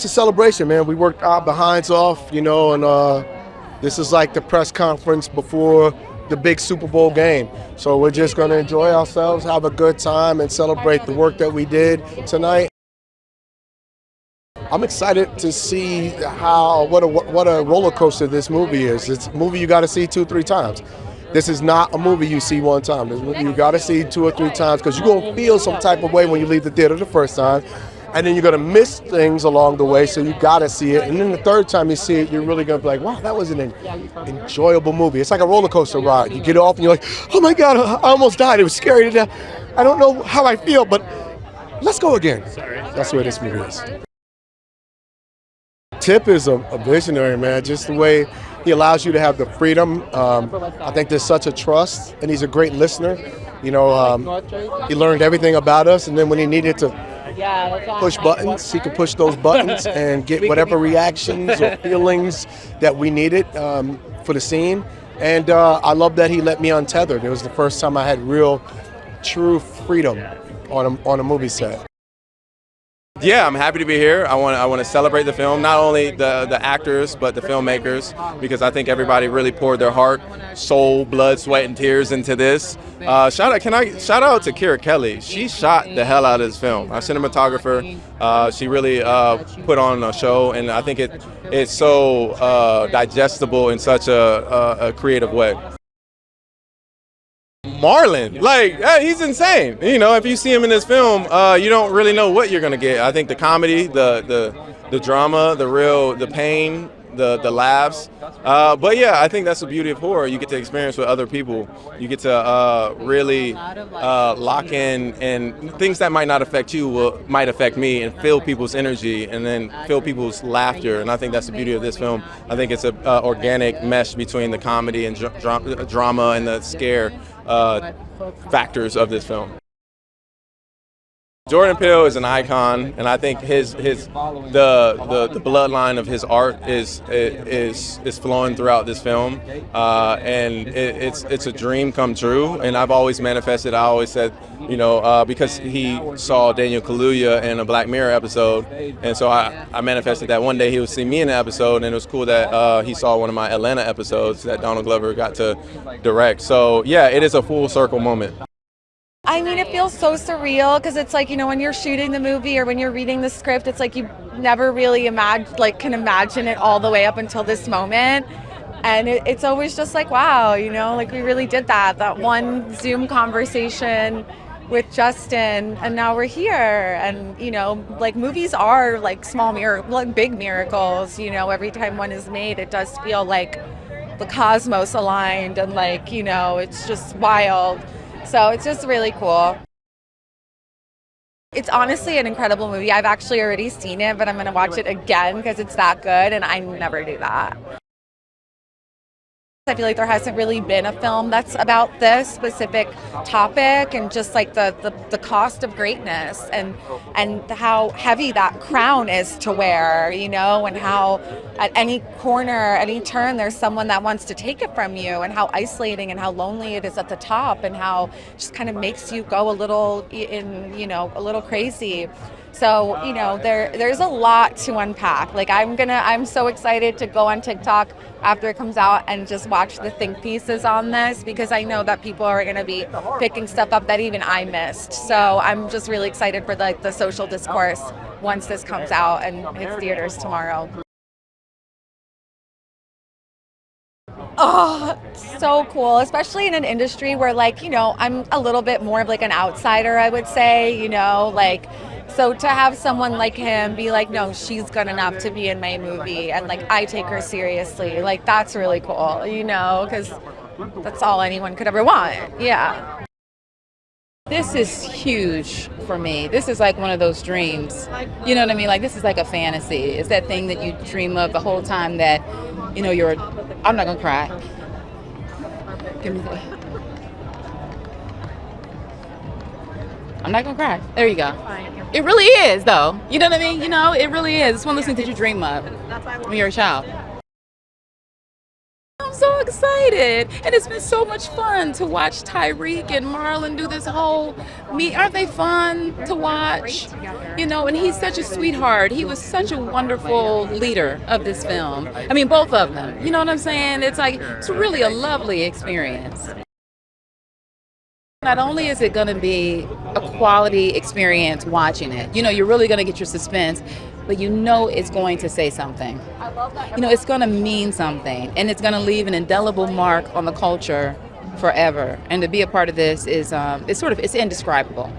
just a celebration, man. We worked our behinds off, and this is like the press conference before the big Super Bowl game. So we're just going to enjoy ourselves, have a good time, and celebrate the work that we did tonight. I'm excited to see what a roller coaster this movie is. It's a movie you got to see 2-3 times. This is not a movie you see one time. This movie you got to see 2 or 3 times because you're going to feel some type of way when you leave the theater the first time. And then you're going to miss things along the way, so you got to see it. And then the third time you see it, you're really going to be like, wow, that was an enjoyable movie. It's like a roller coaster ride. You get off and you're like, oh my God, I almost died. It was scary to death. I don't know how I feel, but let's go again. That's where this movie is. Tip is a visionary, man. Just the way he allows you to have the freedom. I think there's such a trust, and he's a great listener. He learned everything about us, and then when he needed to push buttons, he could push those buttons and get whatever reactions or feelings that we needed for the scene. And I love that he let me untethered. It was the first time I had real, true freedom on a movie set. Yeah, I'm happy to be here. I want to celebrate the film, not only the actors but the filmmakers, because I think everybody really poured their heart, soul, blood, sweat, and tears into this. Shout out to Kira Kelly. She shot the hell out of this film. Our cinematographer, she really put on a show, and I think it's so digestible in such a creative way. Marlon, he's insane. If you see him in this film, you don't really know what you're gonna get. I think the comedy, the drama, the pain, the laughs. But yeah, I think that's the beauty of horror. You get to experience with other people. You get to really lock in, and things that might not affect you might affect me, and feel people's energy, and then feel people's laughter. And I think that's the beauty of this film. I think it's an organic mesh between the comedy and drama and the scare factors of this film. Jordan Peele is an icon, and I think the bloodline of his art is flowing throughout this film, and it's a dream come true. And I've always manifested. I always said, because he saw Daniel Kaluuya in a Black Mirror episode, and so I manifested that one day he would see me in the episode, and it was cool that he saw one of my Atlanta episodes that Donald Glover got to direct. So yeah, it is a full circle moment. I mean, it feels so surreal because it's like, when you're shooting the movie or when you're reading the script, it's like you never really can imagine it all the way up until this moment. And it's always just like, wow, we really did that. That one Zoom conversation with Justin, and now we're here. And, movies are like big miracles. Every time one is made, it does feel like the cosmos aligned and it's just wild. So it's just really cool. It's honestly an incredible movie. I've actually already seen it, but I'm going to watch it again because it's that good, and I never do that. I feel like there hasn't really been a film that's about this specific topic, and just like the cost of greatness and how heavy that crown is to wear, and how at any corner, any turn, there's someone that wants to take it from you, and how isolating and how lonely it is at the top, and how it just kind of makes you go a little crazy. So, there's a lot to unpack. I'm so excited to go on TikTok after it comes out and just watch the think pieces on this, because I know that people are going to be picking stuff up that even I missed. So I'm just really excited for the social discourse once this comes out and hits theaters tomorrow. Oh, so cool, especially in an industry where I'm a little bit more of an outsider, I would say, so to have someone like him be like, no, she's good enough to be in my movie, and I take her seriously, that's really cool, because that's all anyone could ever want. Yeah. This is huge for me. This is like one of those dreams. You know what I mean? This is like a fantasy. It's that thing that you dream of the whole time that, I'm not gonna cry. Give me that. I'm not gonna cry. There you go. It really is, though. You know what I mean? It really is. It's one of those things that you dream of when you're a child. I'm so excited. And it's been so much fun to watch Tyriq and Marlon do this whole meet. Aren't they fun to watch? You know, and he's such a sweetheart. He was such a wonderful leader of this film. I mean, both of them. You know what I'm saying? It's like, it's really a lovely experience. Not only is it going to be a quality experience watching it, you know, you're really going to get your suspense, but you know it's going to say something. You know, it's going to mean something, and it's going to leave an indelible mark on the culture forever. And to be a part of this is, it's indescribable.